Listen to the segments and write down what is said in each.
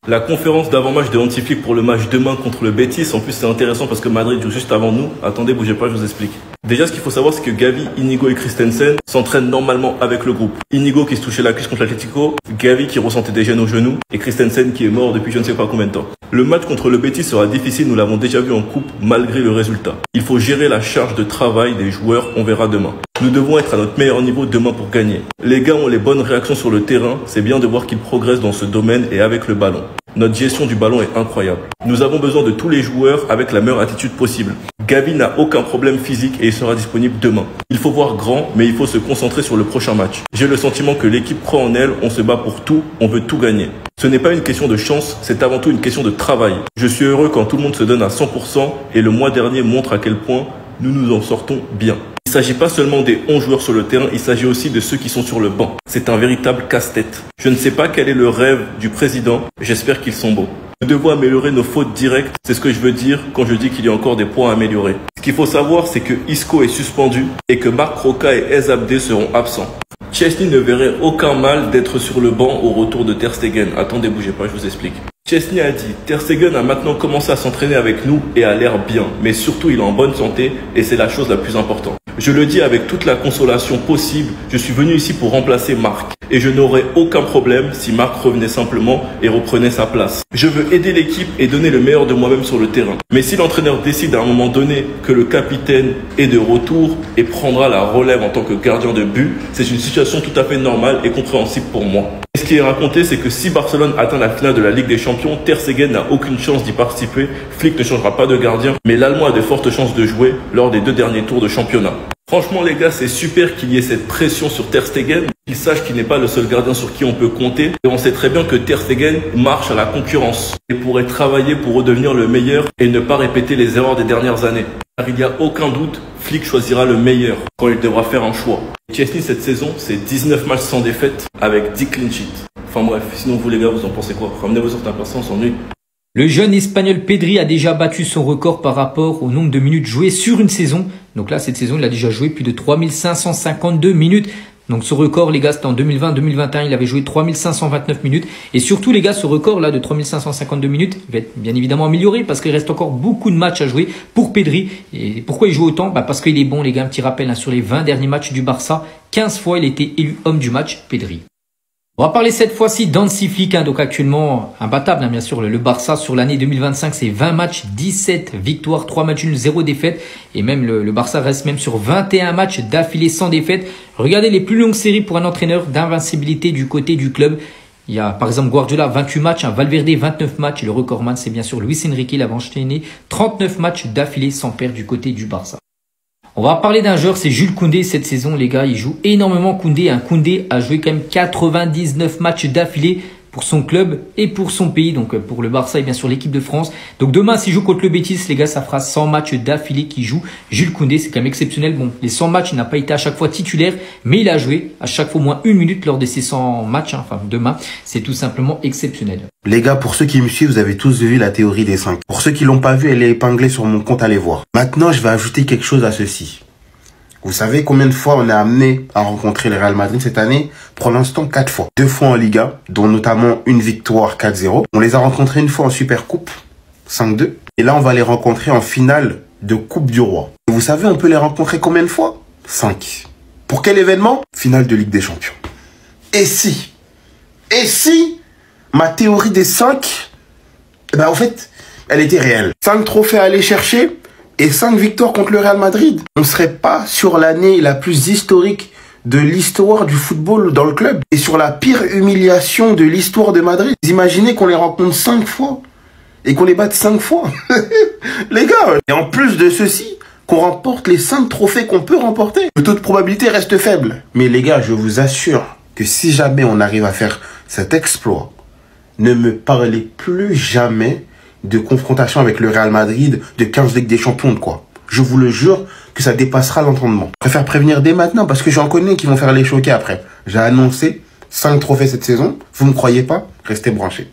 La conférence d'avant-match de Hansi Flick pour le match demain contre le Betis, en plus c'est intéressant parce que Madrid joue juste avant nous. Attendez, bougez pas, je vous explique. Déjà, ce qu'il faut savoir, c'est que Gavi, Inigo et Christensen s'entraînent normalement avec le groupe. Inigo qui se touchait la cuisse contre l'Atlético, Gavi qui ressentait des gènes au genou et Christensen qui est mort depuis je ne sais pas combien de temps. Le match contre le Betis sera difficile, nous l'avons déjà vu en coupe malgré le résultat. Il faut gérer la charge de travail des joueurs, on verra demain. Nous devons être à notre meilleur niveau demain pour gagner. Les gars ont les bonnes réactions sur le terrain, c'est bien de voir qu'ils progressent dans ce domaine et avec le ballon. Notre gestion du ballon est incroyable. Nous avons besoin de tous les joueurs avec la meilleure attitude possible. Gavi n'a aucun problème physique et il sera disponible demain. Il faut voir grand, mais il faut se concentrer sur le prochain match. J'ai le sentiment que l'équipe croit en elle, on se bat pour tout, on veut tout gagner. Ce n'est pas une question de chance, c'est avant tout une question de travail. Je suis heureux quand tout le monde se donne à 100% et le mois dernier montre à quel point nous nous en sortons bien. Il ne s'agit pas seulement des 11 joueurs sur le terrain, il s'agit aussi de ceux qui sont sur le banc. C'est un véritable casse-tête. Je ne sais pas quel est le rêve du président, j'espère qu'ils sont beaux. Nous devons améliorer nos fautes directes, c'est ce que je veux dire quand je dis qu'il y a encore des points à améliorer. Ce qu'il faut savoir, c'est que Isco est suspendu et que Marc Roca et Ez Abdé seront absents. Chesney ne verrait aucun mal d'être sur le banc au retour de Ter Stegen. Attendez, bougez pas, je vous explique. Chesney a dit, Ter Stegen a maintenant commencé à s'entraîner avec nous et a l'air bien, mais surtout il est en bonne santé et c'est la chose la plus importante. Je le dis avec toute la consolation possible, je suis venu ici pour remplacer Marc et je n'aurais aucun problème si Marc revenait simplement et reprenait sa place. Je veux aider l'équipe et donner le meilleur de moi-même sur le terrain. Mais si l'entraîneur décide à un moment donné que le capitaine est de retour et prendra la relève en tant que gardien de but, c'est une situation tout à fait normale et compréhensible pour moi. Et ce qui est raconté, c'est que si Barcelone atteint la finale de la Ligue des Champions, Ter Stegen n'a aucune chance d'y participer. Flick ne changera pas de gardien, mais l'Allemand a de fortes chances de jouer lors des 2 derniers tours de championnat. Franchement les gars, c'est super qu'il y ait cette pression sur Ter Stegen, qu'il sache qu'il n'est pas le seul gardien sur qui on peut compter. Et on sait très bien que Ter Stegen marche à la concurrence et pourrait travailler pour redevenir le meilleur et ne pas répéter les erreurs des dernières années. Car il n'y a aucun doute, Flick choisira le meilleur quand il devra faire un choix. Chesney cette saison, c'est 19 matchs sans défaite avec 10 clean sheets. Enfin bref, sinon vous les gars, vous en pensez quoi? Ramenez-vous sur ta personne, on s'ennuie. Le jeune espagnol Pedri a déjà battu son record par rapport au nombre de minutes jouées sur une saison. Donc là, cette saison, il a déjà joué plus de 3552 minutes. Donc ce record, les gars, c'était en 2020-2021. Il avait joué 3529 minutes. Et surtout, les gars, ce record-là de 3552 minutes va être bien évidemment amélioré parce qu'il reste encore beaucoup de matchs à jouer pour Pedri. Et pourquoi il joue autant? Parce qu'il est bon, les gars. Un petit rappel, sur les 20 derniers matchs du Barça, 15 fois, il était élu homme du match, Pedri. On va parler cette fois-ci d'Hansi Flick, donc actuellement imbattable, bien sûr. Le Barça sur l'année 2025, c'est 20 matchs, 17 victoires, 3 matchs nuls, 0 défaite. Et même le Barça reste même sur 21 matchs d'affilée sans défaite. Regardez les plus longues séries pour un entraîneur d'invincibilité du côté du club. Il y a par exemple Guardiola, 28 matchs, Valverde, 29 matchs. Et le recordman, c'est bien sûr Luis Enrique, il avait enchaîné 39 matchs d'affilée sans perdre du côté du Barça. On va parler d'un joueur, c'est Jules Koundé cette saison, les gars. Il joue énormément Koundé. Koundé a joué quand même 99 matchs d'affilée pour son club et pour son pays, donc pour le Barça et bien sûr l'équipe de France. Donc demain, s'il joue contre le Betis, les gars, ça fera 100 matchs d'affilée qu'il joue. Jules Koundé, c'est quand même exceptionnel. Bon, les 100 matchs, il n'a pas été à chaque fois titulaire, mais il a joué à chaque fois au moins 1 minute lors de ces 100 matchs. Enfin, demain, c'est tout simplement exceptionnel. Les gars, pour ceux qui me suivent, vous avez tous vu la théorie des 5. Pour ceux qui l'ont pas vu, elle est épinglée sur mon compte, allez voir. Maintenant, je vais ajouter quelque chose à ceci. Vous savez combien de fois on est amené à rencontrer le Real Madrid cette année? Pour l'instant, 4 fois. 2 fois en Liga, dont notamment une victoire 4-0. On les a rencontrés une fois en Supercoupe, 5-2. Et là, on va les rencontrer en finale de Coupe du Roi. Et vous savez, on peut les rencontrer combien de fois? 5. Pour quel événement? Finale de Ligue des Champions. Et si ma théorie des 5, en fait, elle était réelle. 5 trophées à aller chercher et 5 victoires contre le Real Madrid. On ne serait pas sur l'année la plus historique de l'histoire du football dans le club et sur la pire humiliation de l'histoire de Madrid. Vous imaginez qu'on les rencontre 5 fois et qu'on les batte 5 fois. Les gars, et en plus de ceci, qu'on remporte les 5 trophées qu'on peut remporter. Le taux de probabilité reste faible. Mais les gars, je vous assure que si jamais on arrive à faire cet exploit, ne me parlez plus jamais de confrontation avec le Real Madrid de 15 Ligue des Champions, quoi. Je vous le jure que ça dépassera l'entendement. Je préfère prévenir dès maintenant parce que j'en connais qui vont faire les choquer après. J'ai annoncé 5 trophées cette saison. Vous ne me croyez pas? Restez branchés.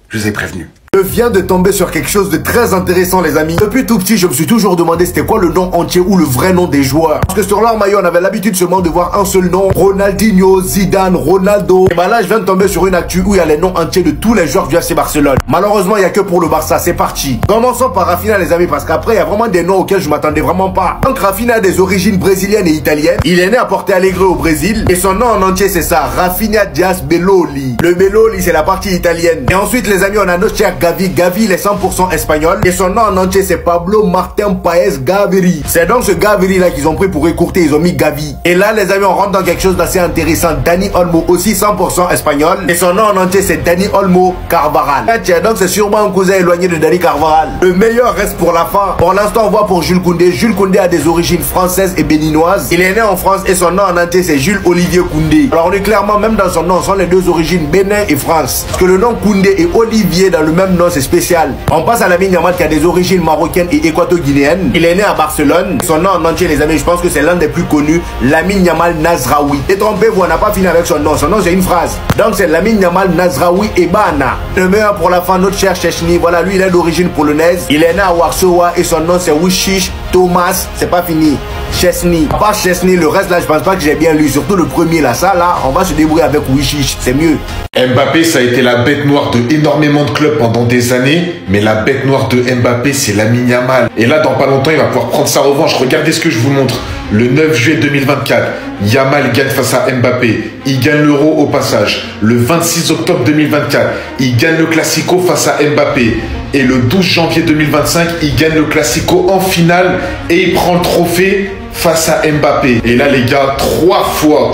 Je vous ai prévenu. Le viens de tomber sur quelque chose de très intéressant, les amis. Depuis tout petit, je me suis toujours demandé c'était quoi le nom entier ou le vrai nom des joueurs. Parce que sur leur maillot, on avait l'habitude seulement de voir un seul nom. Ronaldinho, Zidane, Ronaldo. Et bah là, je viens de tomber sur une actu où il y a les noms entiers de tous les joueurs du FC Barcelone. Malheureusement, il n'y a que pour le Barça. C'est parti. Commençons par Rafinha, les amis, parce qu'après, il y a vraiment des noms auxquels je m'attendais vraiment pas. Donc Rafinha a des origines brésiliennes et italiennes. Il est né à Porto Alegre au Brésil. Et son nom en entier, c'est ça. Rafinha Dias Beloli. Le Beloli, c'est la partie italienne. Et ensuite, les amis, on a notre cher Gavi. Gavi, il est 100% espagnol. Et son nom en entier, c'est Pablo Martin Paez Gaviria. C'est donc ce Gaviria là qu'ils ont pris pour écourter. Ils ont mis Gavi. Et là, les amis, on rentre dans quelque chose d'assez intéressant. Dani Olmo, aussi 100% espagnol. Et son nom en entier, c'est Dani Olmo Carvajal. Et tiens, donc c'est sûrement un cousin éloigné de Dani Carvajal. Le meilleur reste pour la fin. Pour l'instant, on voit pour Jules Koundé. Jules Koundé a des origines françaises et béninoises. Il est né en France et son nom en entier, c'est Jules Olivier Koundé. Alors, on est clairement, même dans son nom, on sent les deux origines, Bénin et France. Parce que le nom Koundé et Olivier dans le même nom, c'est spécial. On passe à Lamine Yamal qui a des origines marocaines et équato-guinéennes. Il est né à Barcelone. Son nom en entier, les amis, je pense que c'est l'un des plus connus, Lamine Yamal Nazraoui. Et trompez-vous, on n'a pas fini avec son nom. Son nom, c'est une phrase. Donc, c'est Lamine Yamal Nazraoui Ebana. Le meilleur pour la fin, notre cher Chechny. Voilà, lui, il est d'origine polonaise. Il est né à Warsaw et son nom, c'est Wishish Thomas. C'est pas fini. Chesney. À part Chesney, le reste là, je pense pas que j'ai bien lu. Surtout le premier là, ça là, on va se débrouiller avec Wishish. C'est mieux. Mbappé, ça a été la bête noire de énormément de clubs pendant des années, mais la bête noire de Mbappé, c'est Lamine Yamal. Et là, dans pas longtemps, il va pouvoir prendre sa revanche. Regardez ce que je vous montre. Le 9 juillet 2024, Yamal gagne face à Mbappé. Il gagne l'Euro au passage. Le 26 octobre 2024, il gagne le Classico face à Mbappé. Et le 12 janvier 2025, il gagne le Classico en finale et il prend le trophée face à Mbappé. Et là, les gars, trois fois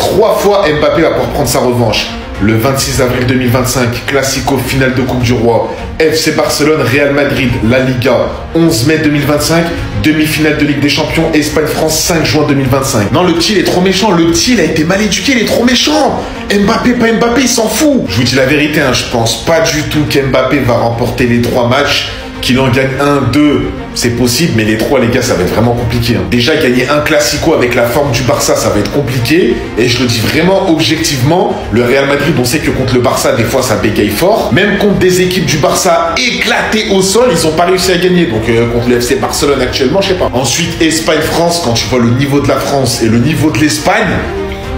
Mbappé va pouvoir prendre sa revanche. Le 26 avril 2025, Classico finale de Coupe du Roi, FC Barcelone, Real Madrid, La Liga. 11 mai 2025, demi-finale de Ligue des Champions, Espagne-France, 5 juin 2025. Non, le petit, il est trop méchant. Le petit, il a été mal éduqué, il est trop méchant. Mbappé, pas Mbappé, il s'en fout. Je vous dis la vérité, hein, je pense pas du tout qu'Mbappé va remporter les 3 matchs. Qu'il en gagne 1, 2, c'est possible, mais les 3, les gars, ça va être vraiment compliqué. Hein. Déjà, gagner un Classico avec la forme du Barça, ça va être compliqué. Et je le dis vraiment objectivement, le Real Madrid, on sait que contre le Barça, des fois, ça bégaye fort. Même contre des équipes du Barça éclatées au sol, ils n'ont pas réussi à gagner. Donc, contre le FC Barcelone actuellement, je sais pas. Ensuite, Espagne-France, quand tu vois le niveau de la France et le niveau de l'Espagne,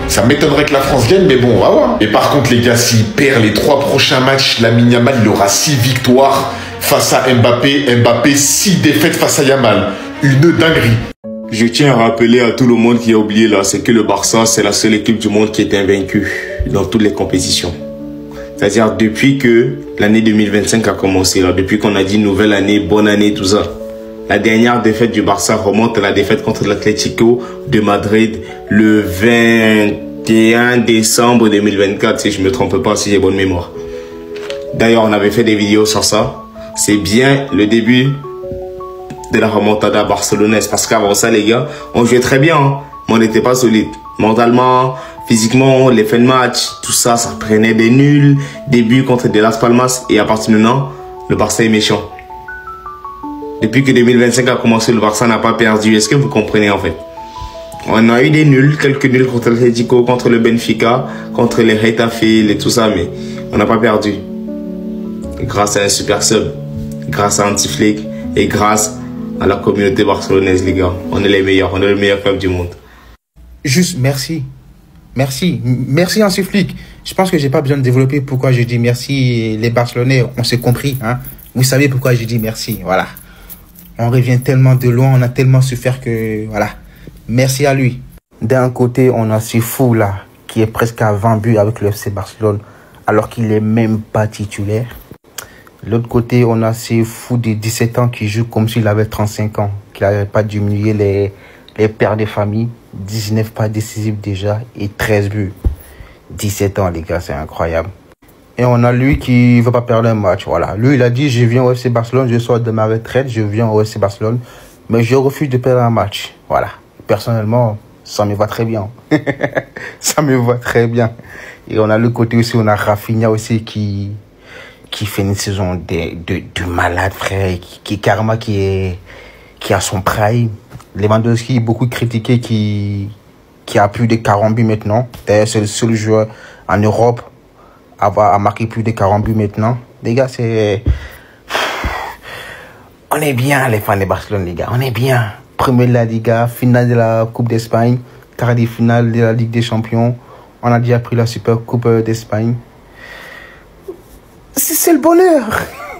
ça m'étonnerait que la France gagne, mais bon, on va voir. Et par contre, les gars, s'il perd les 3 prochains matchs, Lamine Yamal, il aura 6 victoires. Face à Mbappé, 6 défaites face à Yamal. Une dinguerie. Je tiens à rappeler à tout le monde qui a oublié là, c'est que le Barça, c'est la seule équipe du monde qui est invaincue dans toutes les compétitions. C'est-à-dire depuis que l'année 2025 a commencé, là, depuis qu'on a dit nouvelle année, bonne année, tout ça. La dernière défaite du Barça remonte à la défaite contre l'Atlético de Madrid le 21 décembre 2024, si je ne me trompe pas, si j'ai bonne mémoire. D'ailleurs, on avait fait des vidéos sur ça. C'est bien le début de la remontada barcelonaise. Parce qu'avant ça, les gars, on jouait très bien, hein, mais on n'était pas solide. Mentalement, physiquement, les fins de match, tout ça, ça prenait des nuls. Début contre de Las Palmas. Et à partir de maintenant, le Barça est méchant. Depuis que 2025 a commencé, le Barça n'a pas perdu. Est-ce que vous comprenez en fait? On a eu des nuls, quelques nuls contre l'Atlético, contre le Benfica, contre les Retafe et tout ça, mais on n'a pas perdu. Grâce à un super sub, grâce à Anti-Flick et grâce à la communauté barcelonaise, les gars. On est les meilleurs, on est le meilleur club du monde. Juste merci. Merci. Merci Anti-Flick. Je pense que j'ai pas besoin de développer pourquoi je dis merci. Les Barcelonais, on s'est compris. Hein? Vous savez pourquoi je dis merci. Voilà. On revient tellement de loin, on a tellement souffert que... Voilà. Merci à lui. D'un côté, on a ce fou là, qui est presque à 20 buts avec le FC Barcelone, alors qu'il est même pas titulaire. De l'autre côté, on a ces fous de 17 ans qui jouent comme s'il avait 35 ans, qui n'avaient pas diminué les pères de famille. 19 pas décisifs déjà et 13 buts. 17 ans, les gars, c'est incroyable. Et on a lui qui ne veut pas perdre un match. Voilà. Lui, il a dit, je viens au FC Barcelone, je sors de ma retraite, je viens au FC Barcelone, mais je refuse de perdre un match. Voilà. Personnellement, ça me va très bien. Ça me va très bien. Et on a le côté aussi, on a Rafinha aussi qui fait une saison de malade, frère, carrément qui a son prime. Lewandowski est beaucoup critiqué, qui a plus de 40 buts maintenant. D'ailleurs, c'est le seul joueur en Europe à marquer plus de 40 buts maintenant. Les gars, On est bien, les fans de Barcelone, les gars. On est bien. Premier de la Liga, finale de la Coupe d'Espagne, quart de finale de la Ligue des Champions. On a déjà pris la Super Coupe d'Espagne. C'est le bonheur.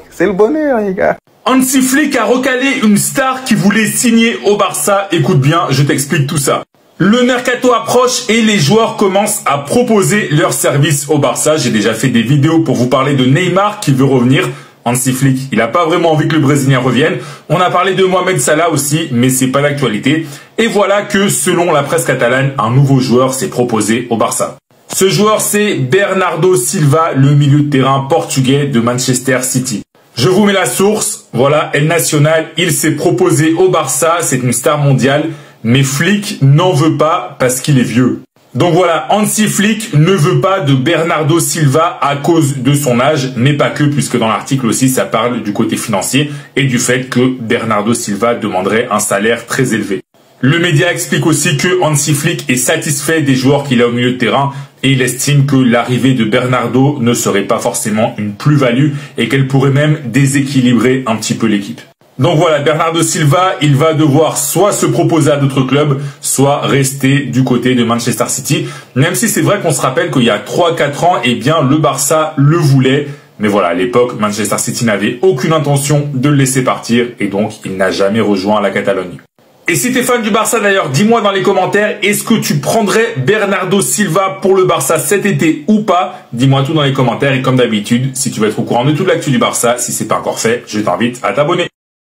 C'est le bonheur, les gars. Hansi Flick a recalé une star qui voulait signer au Barça. Écoute bien, je t'explique tout ça. Le mercato approche et les joueurs commencent à proposer leurs services au Barça. J'ai déjà fait des vidéos pour vous parler de Neymar qui veut revenir. Hansi Flick, il n'a pas vraiment envie que le Brésilien revienne. On a parlé de Mohamed Salah aussi, mais c'est pas l'actualité. Et voilà que, selon la presse catalane, un nouveau joueur s'est proposé au Barça. Ce joueur, c'est Bernardo Silva, le milieu de terrain portugais de Manchester City. Je vous mets la source. Voilà, El Nacional, il s'est proposé au Barça. C'est une star mondiale. Mais Flick n'en veut pas parce qu'il est vieux. Donc voilà, Hansi Flick ne veut pas de Bernardo Silva à cause de son âge, mais pas que, puisque dans l'article aussi, ça parle du côté financier et du fait que Bernardo Silva demanderait un salaire très élevé. Le média explique aussi que Hansi Flick est satisfait des joueurs qu'il a au milieu de terrain et il estime que l'arrivée de Bernardo ne serait pas forcément une plus-value et qu'elle pourrait même déséquilibrer un petit peu l'équipe. Donc voilà, Bernardo Silva, il va devoir soit se proposer à d'autres clubs, soit rester du côté de Manchester City. Même si c'est vrai qu'on se rappelle qu'il y a 3-4 ans, eh bien, le Barça le voulait. Mais voilà, à l'époque, Manchester City n'avait aucune intention de le laisser partir et donc il n'a jamais rejoint la Catalogne. Et si t'es fan du Barça d'ailleurs, dis-moi dans les commentaires, est-ce que tu prendrais Bernardo Silva pour le Barça cet été ou pas? Dis-moi tout dans les commentaires et comme d'habitude, si tu veux être au courant de toute l'actu du Barça, si c'est pas encore fait, je t'invite à t'abonner.